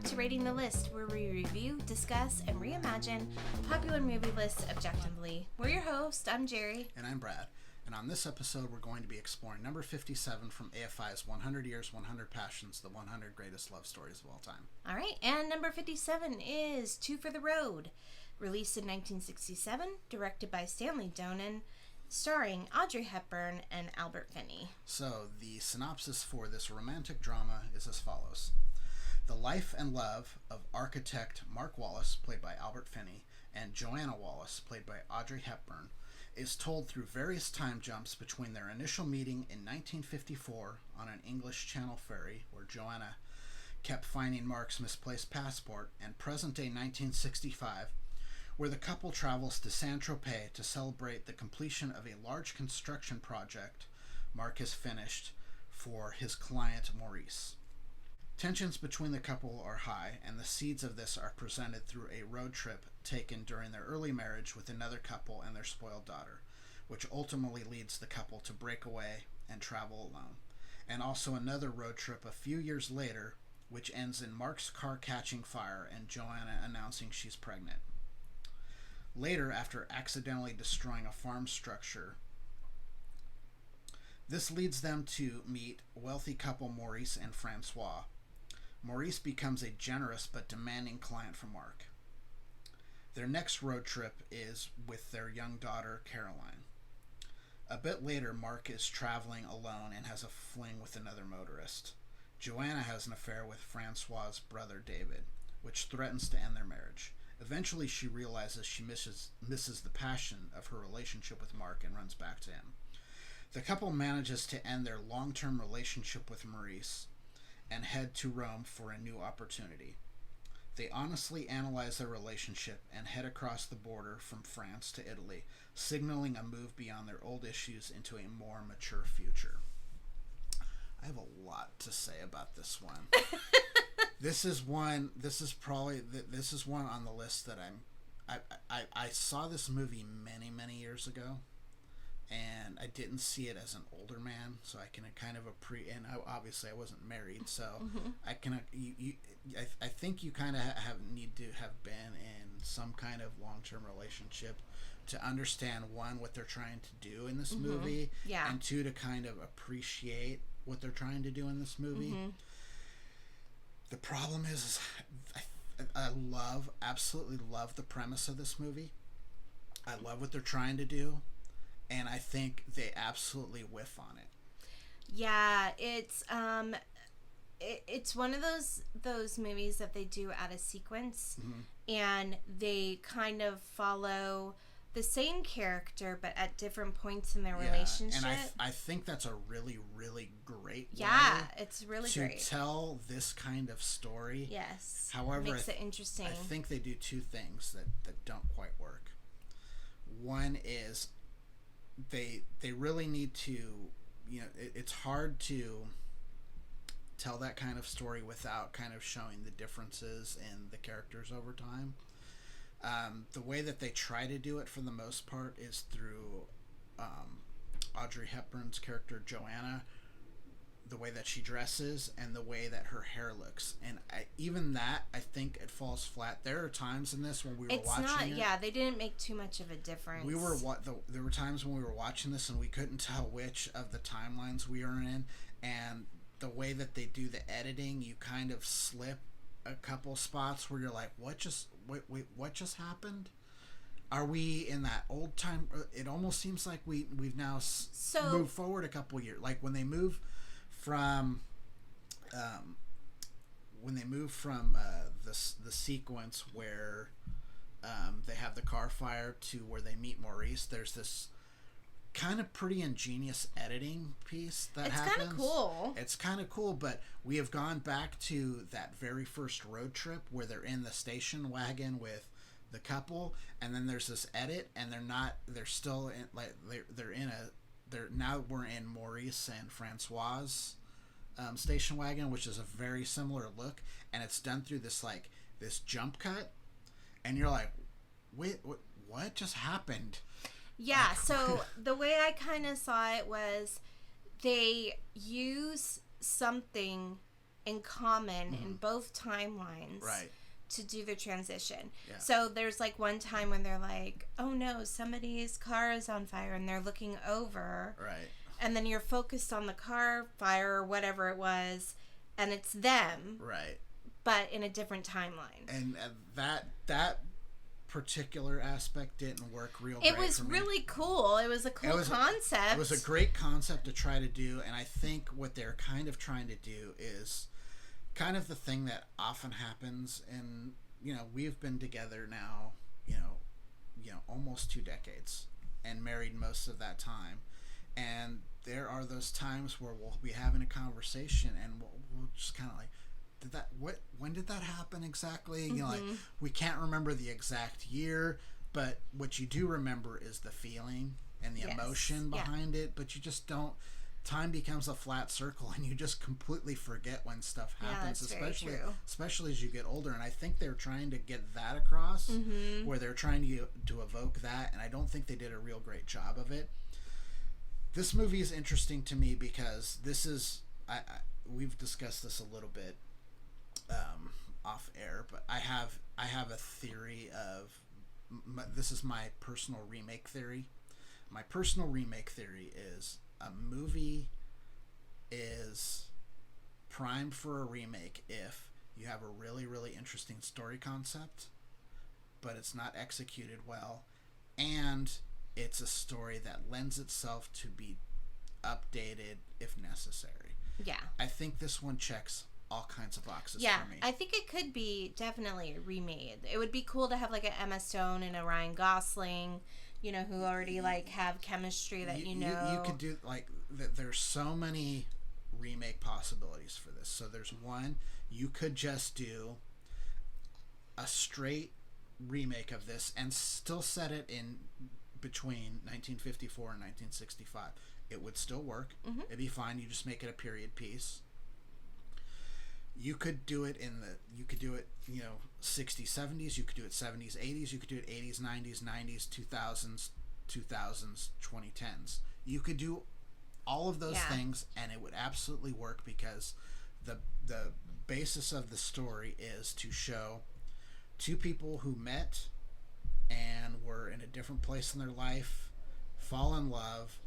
to Rating the List, where we review, discuss, and reimagine popular movie lists objectively. We're your hosts. I'm Jerry. And I'm Brad. And on this episode, we're going to be exploring number 57 from AFI's 100 Years, 100 Passions, the 100 Greatest Love Stories of All Time. All right, and number 57 is Two for the Road, released in 1967, directed by Stanley Donen, starring Audrey Hepburn and Albert Finney. So, the synopsis for this romantic drama is as follows. The life and love of architect Mark Wallace, played by Albert Finney, and Joanna Wallace, played by Audrey Hepburn, is told through various time jumps between their initial meeting in 1954 on an English Channel ferry, where Joanna kept finding Mark's misplaced passport, and present-day 1965, where the couple travels to Saint-Tropez to celebrate the completion of a large construction project Mark has finished for his client Maurice. Tensions between the couple are high, and the seeds of this are presented through a road trip taken during their early marriage with another couple and their spoiled daughter, which ultimately leads the couple to break away and travel alone. And also another road trip a few years later, which ends in Mark's car catching fire and Joanna announcing she's pregnant. Later, after accidentally destroying a farm structure, this leads them to meet wealthy couple Maurice and Francois. Maurice becomes a generous but demanding client for Mark. Their next road trip is with their young daughter, Caroline. A bit later, Mark is traveling alone and has a fling with another motorist. Joanna has an affair with Francois' brother, David, which threatens to end their marriage. Eventually, she realizes she misses the passion of her relationship with Mark and runs back to him. The couple manages to end their long-term relationship with Maurice and head to Rome for a new opportunity. They honestly analyze their relationship and head across the border from France to Italy, signaling a move beyond their old issues into a more mature future. I have a lot to say about this one. This is one on the list that I saw this movie many years ago, and I didn't see it as an older man, so I can kind of obviously I wasn't married, so I can I think you kind of need to have been in some kind of long-term relationship to understand, one, what they're trying to do in this movie, and two, to kind of appreciate what they're trying to do in this movie. The problem is I absolutely love the premise of this movie. I love what they're trying to do, and I think they absolutely whiff on it. Yeah, it's one of those movies that they do out of sequence, and they kind of follow the same character but at different points in their relationship. And I think that's a really, really great way it's really great to tell this kind of story. Yes. However, makes it interesting. I think they do two things that don't quite work. One is they really need to, it's hard to tell that kind of story without kind of showing the differences in the characters over time. The way that they try to do it for the most part is through Audrey Hepburn's character Joanna, the way that she dresses and the way that her hair looks, and I think it falls flat. There are times in this when we were watching it. Yeah, they didn't make too much of a difference. There were times when we were watching this and we couldn't tell which of the timelines we were in, and the way that they do the editing, you kind of slip a couple spots where you're like, what just happened? Are we in that old time? It almost seems like we've now moved forward a couple years. Like when they move from the sequence where they have the car fire to where they meet Maurice, there's this kind of pretty ingenious editing piece that happens. It's kind of cool, but we have gone back to that very first road trip where they're in the station wagon with the couple, and then there's this edit, and now we're in Maurice and Francois' station wagon, which is a very similar look, and it's done through this jump cut, and you're like, wait, what just happened? Yeah, so the way I kind of saw it was they use something in common in both timelines. Right. To do the transition. Yeah. So there's like one time when they're like, oh no, somebody's car is on fire, and they're looking over. Right. And then you're focused on the car fire or whatever it was, and it's them. Right. But in a different timeline. And that particular aspect didn't work real it great was for me. really cool. It was a cool concept. It was a great concept to try to do, and I think what they're kind of trying to do is kind of the thing that often happens. And we've been together now almost 2 decades and married most of that time, and there are those times where we'll be having a conversation and we'll just kind of like, when did that happen exactly? Like, we can't remember the exact year, but what you do remember is the feeling and the emotion behind it, but you just don't. Time becomes a flat circle, and you just completely forget when stuff happens, especially as you get older. And I think they're trying to get that across, where they're trying to evoke that, and I don't think they did a real great job of it. This movie is interesting to me because this is we've discussed this a little bit off air, but I have a theory of this is my personal remake theory. My personal remake theory is a movie is primed for a remake if you have a really, really interesting story concept, but it's not executed well, and it's a story that lends itself to be updated if necessary. Yeah. I think this one checks all kinds of boxes for me. I think it could be definitely remade. It would be cool to have like an Emma Stone and a Ryan Gosling, who already like have chemistry that you could do like there's so many remake possibilities for this. So there's one, you could just do a straight remake of this and still set it in between 1954 and 1965. It would still work. It'd be fine. You just make it a period piece. You could do it 60s, 70s. You could do it 70s, 80s. You could do it 80s, 90s, 90s, 2000s, 2010s. You could do all of those things, and it would absolutely work because the basis of the story is to show two people who met and were in a different place in their life, fall in love,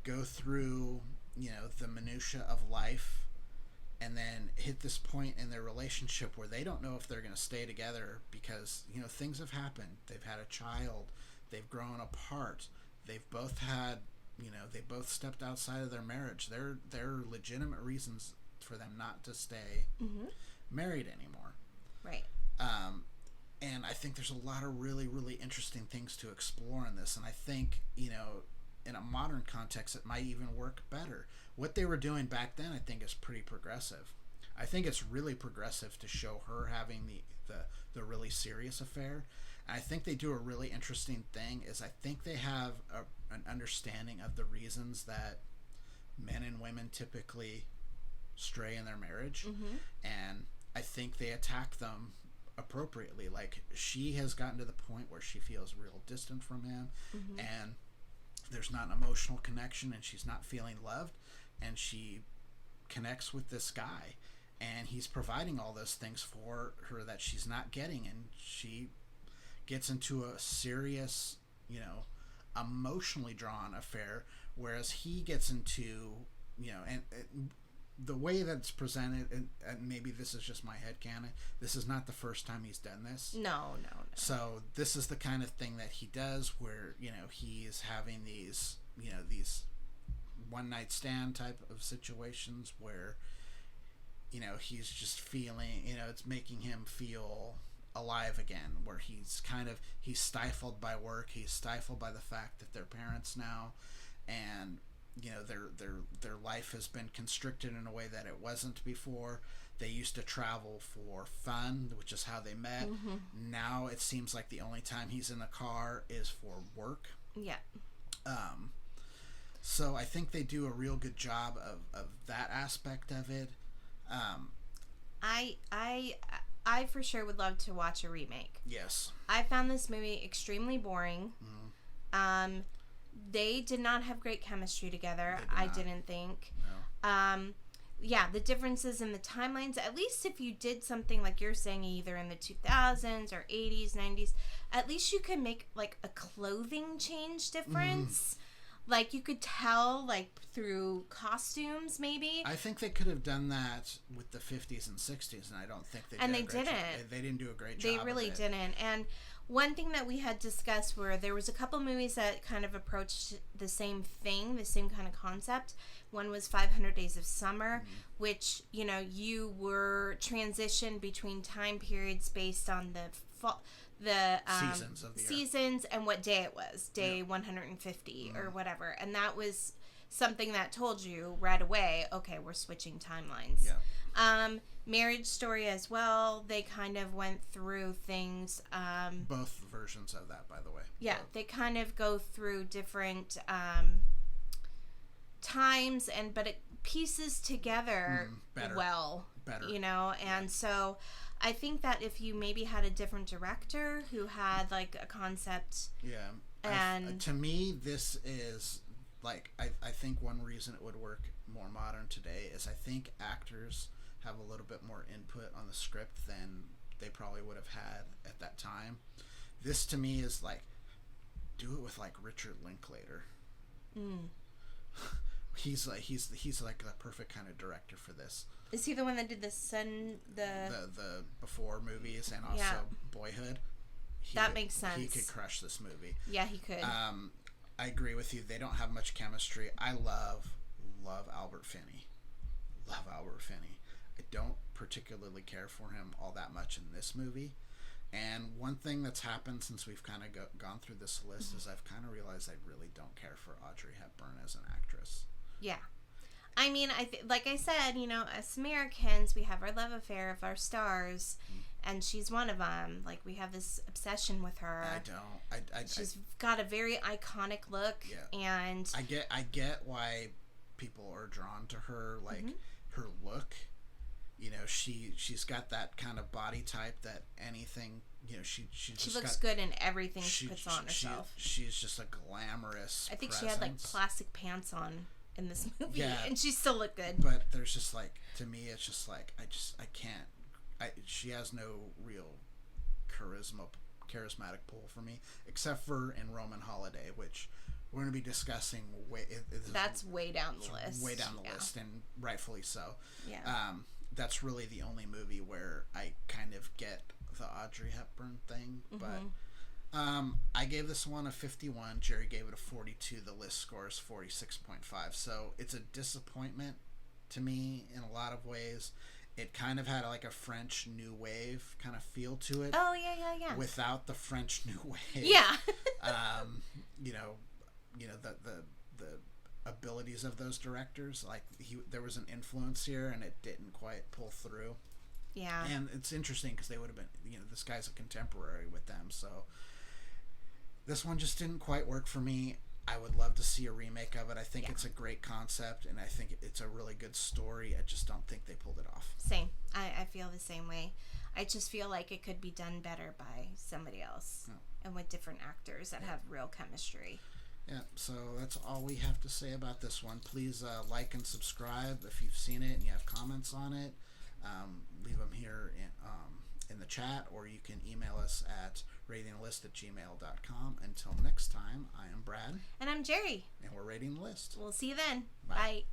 go through the minutia of life, and then hit this point in their relationship where they don't know if they're going to stay together because things have happened. They've had a child, they've grown apart, they've both had they both stepped outside of their marriage. There are legitimate reasons for them not to stay married anymore. Right. And I think there's a lot of really, really interesting things to explore in this. And I think, in a modern context, it might even work better. What they were doing back then, I think, is pretty progressive. I think it's really progressive to show her having the really serious affair. And I think they do a really interesting thing is I think they have an understanding of the reasons that men and women typically stray in their marriage. And I think they attack them appropriately. Like, she has gotten to the point where she feels real distant from him, and there's not an emotional connection, and she's not feeling loved, and she connects with this guy, and he's providing all those things for her that she's not getting, and she gets into a serious, emotionally drawn affair, whereas he gets into, and the way that it's presented, and maybe this is just my headcanon, this is not the first time he's done this. No. So this is the kind of thing that he does where, he's having these, these one-night stand type of situations where, he's just feeling, it's making him feel alive again, where he's stifled by work, he's stifled by the fact that they're parents now, and their life has been constricted in a way that it wasn't before. They used to travel for fun, which is how they met. Now it seems like the only time he's in the car is for work. Yeah. So I think they do a real good job of that aspect of it. I for sure would love to watch a remake. Yes. I found this movie extremely boring. They did not have great chemistry together. I didn't think. No. the differences in the timelines, at least if you did something like you're saying, either in the 2000s or 80s, 90s, at least you could make like a clothing change difference. Like you could tell like through costumes maybe. I think they could have done that with the 50s and 60s, and I don't think they did. And they didn't. They didn't do a great job. They really didn't. And one thing that we had discussed were there was a couple movies that kind of approached the same thing, the same kind of concept. One was 500 Days of Summer, which, you know, you were transitioned between time periods based on the seasons of the seasons and what day it was, day 150 or whatever. And that was something that told you right away, okay, we're switching timelines. Yeah. Marriage Story as well, they kind of went through things. Both versions of that, by the way. Yeah, they kind of go through different times, but it pieces together better, you know, and so I think that if you maybe had a different director who had like a concept, and to me this is like I think one reason it would work more modern today is I think actors have a little bit more input on the script than they probably would have had at that time. This to me is like, do it with like Richard Linklater. He's like the perfect kind of director for this. Is he the one that did the Before movies and also Boyhood? That makes sense. He could crush this movie. Yeah, he could. I agree with you. They don't have much chemistry. I love Albert Finney. Love Albert Finney. I don't particularly care for him all that much in this movie. And one thing that's happened since we've kind of gone through this list is I've kind of realized I really don't care for Audrey Hepburn as an actress. Yeah. I mean, like I said, you know, as Americans, we have our love affair of our stars, and she's one of them. Like, we have this obsession with her. She's got a very iconic look, and I get why people are drawn to her, like her look. You know, she's got that kind of body type that anything, you know, she looks good in everything she puts on herself. She's just a glamorous I think presence. she had like plastic pants on in this movie, and she still looked good. But there's just like, to me, it's just like I can't. She has no real charismatic pull for me, except for in Roman Holiday, which we're going to be discussing. That's way down the list. Way down the list, and rightfully so. Yeah. That's really the only movie where I kind of get the Audrey Hepburn thing, but I gave this one a 51. Jerry gave it a 42. The list score is 46.5. So it's a disappointment to me in a lot of ways. It kind of had like a French New Wave kind of feel to it. Oh yeah. Without the French New Wave. Yeah. You know the abilities of those directors, like there was an influence here and it didn't quite pull through. Yeah. And it's interesting because they would have been, you know, this guy's a contemporary with them, so this one just didn't quite work for me. I would love to see a remake of it. I think it's a great concept and I think it's a really good story. I just don't think they pulled it off. Same. I feel the same way. I just feel like it could be done better by somebody else and with different actors that have real chemistry. Yeah, so that's all we have to say about this one. Please like and subscribe if you've seen it and you have comments on it. Leave them here in the chat, or you can email us at ratingthelist@gmail.com. Until next time, I am Brad. And I'm Jerry. And we're Rating the List. We'll see you then. Bye. Bye.